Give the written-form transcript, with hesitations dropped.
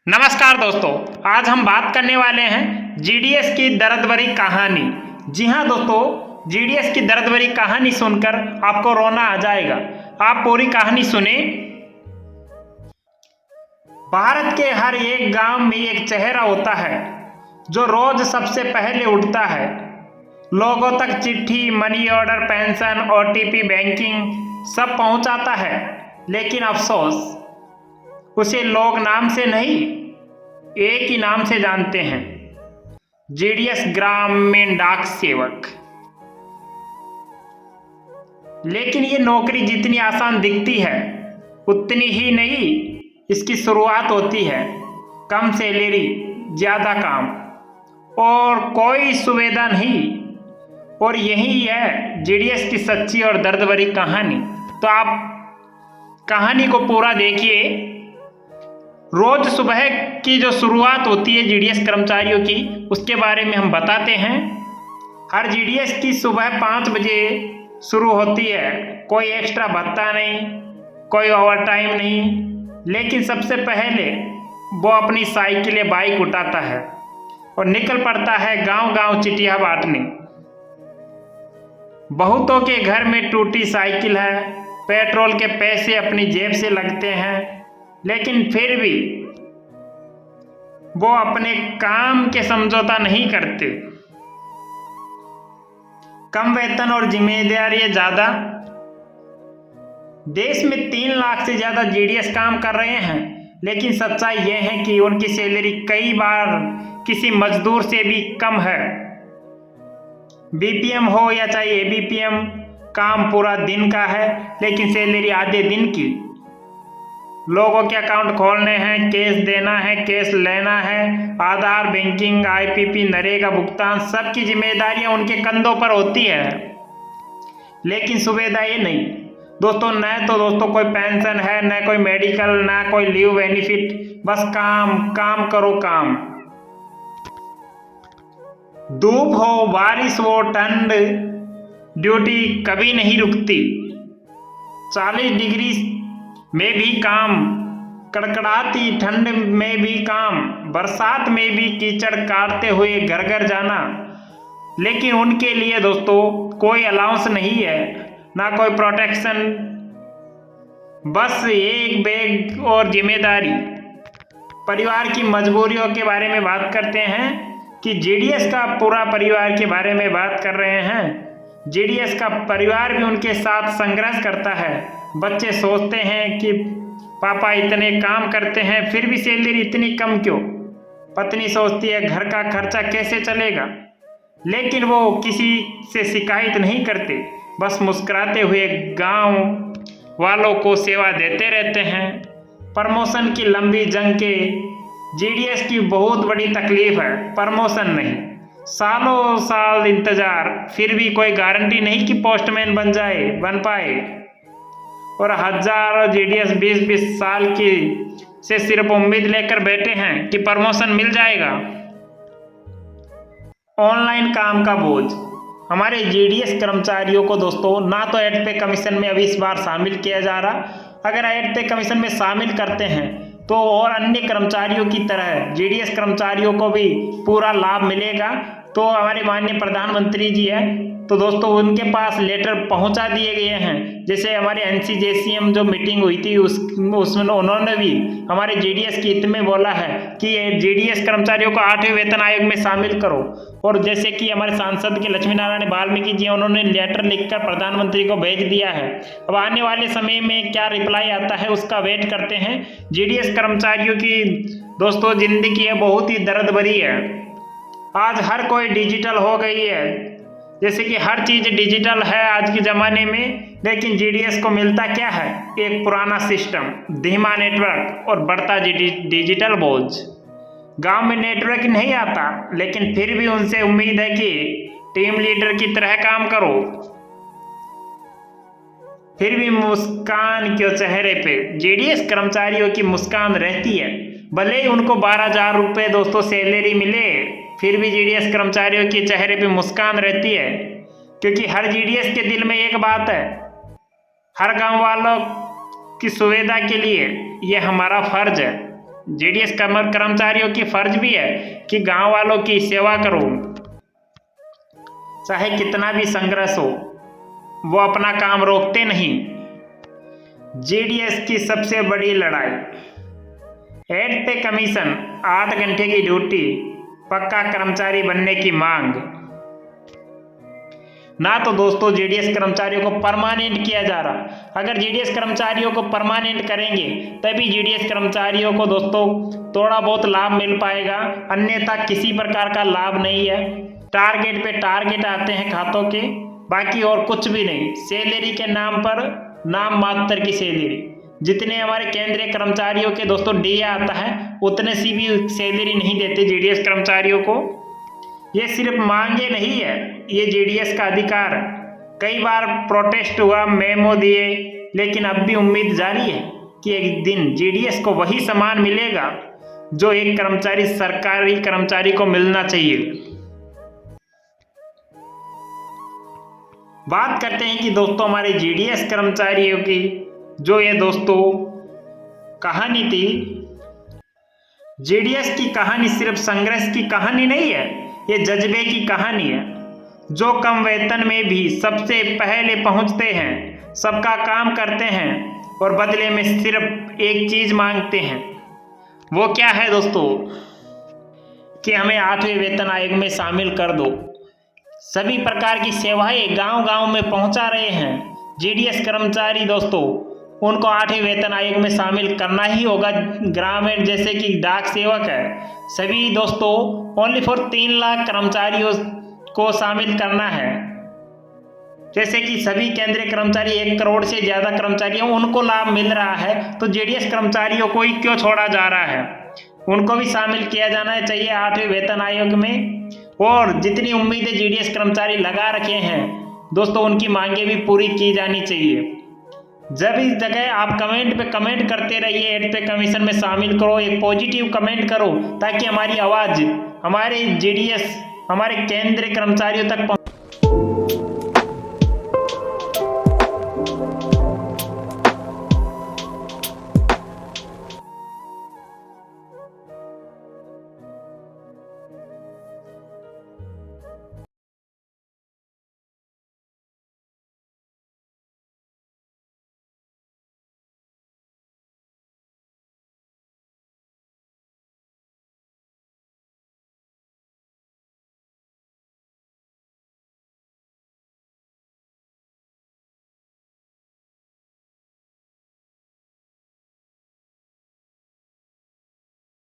नमस्कार दोस्तों, आज हम बात करने वाले हैं जीडीएस की दर्द भरी कहानी। जी हाँ दोस्तों, जीडीएस की दर्द भरी कहानी सुनकर आपको रोना आ जाएगा। आप पूरी कहानी सुने। भारत के हर एक गांव में एक चेहरा होता है जो रोज सबसे पहले उठता है, लोगों तक चिट्ठी, money order, pension, OTP, banking सब पहुंचाता है। लेकिन अफसोस, उसे लोग नाम से नहीं, एक ही नाम से जानते हैं, जीडीएस ग्रामीण डाक सेवक। लेकिन ये नौकरी जितनी आसान दिखती है उतनी ही नहीं इसकी शुरुआत होती है। कम सैलरी, ज्यादा काम और कोई सुविधा नहीं। और यही है जीडीएस की सच्ची और दर्द भरी कहानी। तो आप कहानी को पूरा देखिए। रोज सुबह की जो शुरुआत होती है जीडीएस कर्मचारियों की, उसके बारे में हम बताते हैं। हर जीडीएस की सुबह 5 बजे शुरू होती है। कोई एक्स्ट्रा भत्ता नहीं, कोई ओवर टाइम नहीं। लेकिन सबसे पहले वो अपनी साइकिल या बाइक उठाता है और निकल पड़ता है गांव गांव चिट्ठियां बांटने। बहुतों के घर में टूटी साइकिल है, पेट्रोल के पैसे अपनी जेब से लगते हैं, लेकिन फिर भी वो अपने काम के समझौता नहीं करते। कम वेतन और जिम्मेदारियां ज्यादा। देश में 3 लाख से ज्यादा जीडीएस काम कर रहे हैं, लेकिन सच्चाई यह है कि उनकी सैलरी कई बार किसी मजदूर से भी कम है। बीपीएम हो या चाहे एबीपीएम, काम पूरा दिन का है लेकिन सैलरी आधे दिन की। लोगों के अकाउंट खोलने हैं, कैश देना है, कैश लेना है, आधार, बैंकिंग, आईपीपी, नरेगा भुगतान, सबकी जिम्मेदारियां उनके कंधों पर होती है। लेकिन सुविधाएं नहीं दोस्तों। न तो दोस्तों कोई पेंशन है, न कोई मेडिकल, न कोई लीव बेनिफिट। बस काम काम करो काम। धूप हो, बारिश हो, ठंड, ड्यूटी कभी नहीं रुकती। 40 डिग्री में भी काम, कड़कड़ाती ठंड में भी काम, बरसात में भी कीचड़ काटते हुए घर घर जाना। लेकिन उनके लिए दोस्तों कोई अलाउंस नहीं है, ना कोई प्रोटेक्शन, बस एक बैग और जिम्मेदारी। परिवार की मजबूरियों के बारे में बात करते हैं कि जीडीएस का पूरा परिवार के बारे में बात कर रहे हैं। जीडीएस का परिवार भी उनके साथ संघर्ष करता है। बच्चे सोचते हैं कि पापा इतने काम करते हैं फिर भी सैलरी इतनी कम क्यों। पत्नी सोचती है घर का खर्चा कैसे चलेगा। लेकिन वो किसी से शिकायत नहीं करते, बस मुस्कुराते हुए गांव वालों को सेवा देते रहते हैं। प्रमोशन की लंबी जंग के जीडीएस की बहुत बड़ी तकलीफ है, प्रमोशन नहीं। सालों साल इंतजार, फिर भी कोई गारंटी नहीं कि पोस्टमैन बन पाए। और हजारों जीडीएस 20-20 साल की से सिर्फ उम्मीद लेकर बैठे हैं कि प्रमोशन मिल जाएगा। ऑनलाइन काम का बोझ। हमारे जीडीएस कर्मचारियों को दोस्तों ना तो एड पे कमीशन में अभी इस बार शामिल किया जा रहा। अगर एड पे कमीशन में शामिल करते हैं तो और अन्य कर्मचारियों की तरह जीडीएस कर्मचारियों को भी पूरा लाभ मिलेगा। तो हमारे माननीय प्रधानमंत्री जी हैं, तो दोस्तों उनके पास लेटर पहुंचा दिए गए हैं। जैसे हमारे एनसीजेसीएम जो मीटिंग हुई थी उसमें उन्होंने भी हमारे जीडीएस के हित में बोला है कि जीडीएस कर्मचारियों को 8वें वेतन आयोग में शामिल करो। और जैसे कि हमारे सांसद के लक्ष्मी नारायण वाल्मीकि जी, उन्होंने लेटर लिखकर प्रधानमंत्री को भेज दिया है। अब आने वाले समय में क्या रिप्लाई आता है उसका वेट करते हैं। जीडीएस कर्मचारियों की दोस्तों जिंदगी है बहुत ही दर्द भरी है। आज हर कोई डिजिटल हो गई है, जैसे कि हर चीज डिजिटल है आज के ज़माने में। लेकिन जीडीएस को मिलता क्या है? एक पुराना सिस्टम, धीमा नेटवर्क और बढ़ता डिजिटल बोझ। गांव में नेटवर्क नहीं आता, लेकिन फिर भी उनसे उम्मीद है कि टीम लीडर की तरह काम करो। फिर भी मुस्कान क्यों चेहरे पे? जीडीएस कर्मचारियों की मुस्कान रहती है, भले ही उनको 12,000 रुपये दोस्तों सैलरी मिले, फिर भी जीडीएस कर्मचारियों के चेहरे पे मुस्कान रहती है। क्योंकि हर जीडीएस के दिल में एक बात है, हर गांव वालों की सुविधा के लिए ये हमारा फर्ज है। जेडीएस कर्मचारियों की फर्ज भी है कि गांव वालों की सेवा करो, चाहे कितना भी संघर्ष हो, वो अपना काम रोकते नहीं। जेडीएस की सबसे बड़ी लड़ाई, एड पे कमीशन, 8 घंटे की ड्यूटी, पक्का कर्मचारी बनने की मांग। ना तो दोस्तों जेडीएस कर्मचारियों को परमानेंट किया जा रहा, अगर जेडीएस कर्मचारियों को परमानेंट करेंगे तभी जेडीएस कर्मचारियों को दोस्तों थोड़ा बहुत लाभ मिल पाएगा, अन्यथा किसी प्रकार का लाभ नहीं है। टारगेट पे टारगेट आते हैं खातों के, बाकी और कुछ भी नहीं। सैलरी के नाम पर नाम मात्र की सैलरी, जितने हमारे केंद्रीय कर्मचारियों के दोस्तों डीए आता है उतने सी भी सैलरी नहीं देते जेडीएस कर्मचारियों को। ये सिर्फ मांगे नहीं है, ये जेडीएस का अधिकार है। कई बार प्रोटेस्ट हुआ, मेमो दिए, लेकिन अब भी उम्मीद जारी है कि एक दिन जेडीएस को वही सम्मान मिलेगा जो एक कर्मचारी सरकारी कर्मचारी को मिलना चाहिए। बात करते हैं कि दोस्तों हमारे जेडीएस कर्मचारियों की जो ये दोस्तों कहानी थी, जेडीएस की कहानी सिर्फ संघर्ष की कहानी नहीं है, ये जज्बे की कहानी है। जो कम वेतन में भी सबसे पहले पहुंचते हैं, सबका काम करते हैं और बदले में सिर्फ एक चीज मांगते हैं। वो क्या है दोस्तों? कि हमें 8वें वेतन आयोग में शामिल कर दो। सभी प्रकार की सेवाएं गांव-गांव में पहुंचा रहे हैं जेडीएस कर्मचारी दोस्तों, उनको 8वें वेतन आयोग में शामिल करना ही होगा। ग्रामीण जैसे कि डाक सेवक है, सभी दोस्तों ओनली फॉर 3 लाख कर्मचारियों को शामिल करना है। जैसे कि सभी केंद्रीय कर्मचारी 1 करोड़ से ज़्यादा कर्मचारी हैं, उनको लाभ मिल रहा है, तो जेडीएस कर्मचारियों को ही क्यों छोड़ा जा रहा है? उनको भी शामिल किया जाना चाहिए 8वें वेतन आयोग में। और जितनी उम्मीदें जेडीएस कर्मचारी लगा रखे हैं दोस्तों, उनकी मांगे भी पूरी की जानी चाहिए। जब इस जगह आप कमेंट पे कमेंट करते रहिए, एड पे कमीशन में शामिल करो, एक पॉजिटिव कमेंट करो, ताकि हमारी आवाज़ हमारे जेडीएस हमारे केंद्रीय कर्मचारियों तक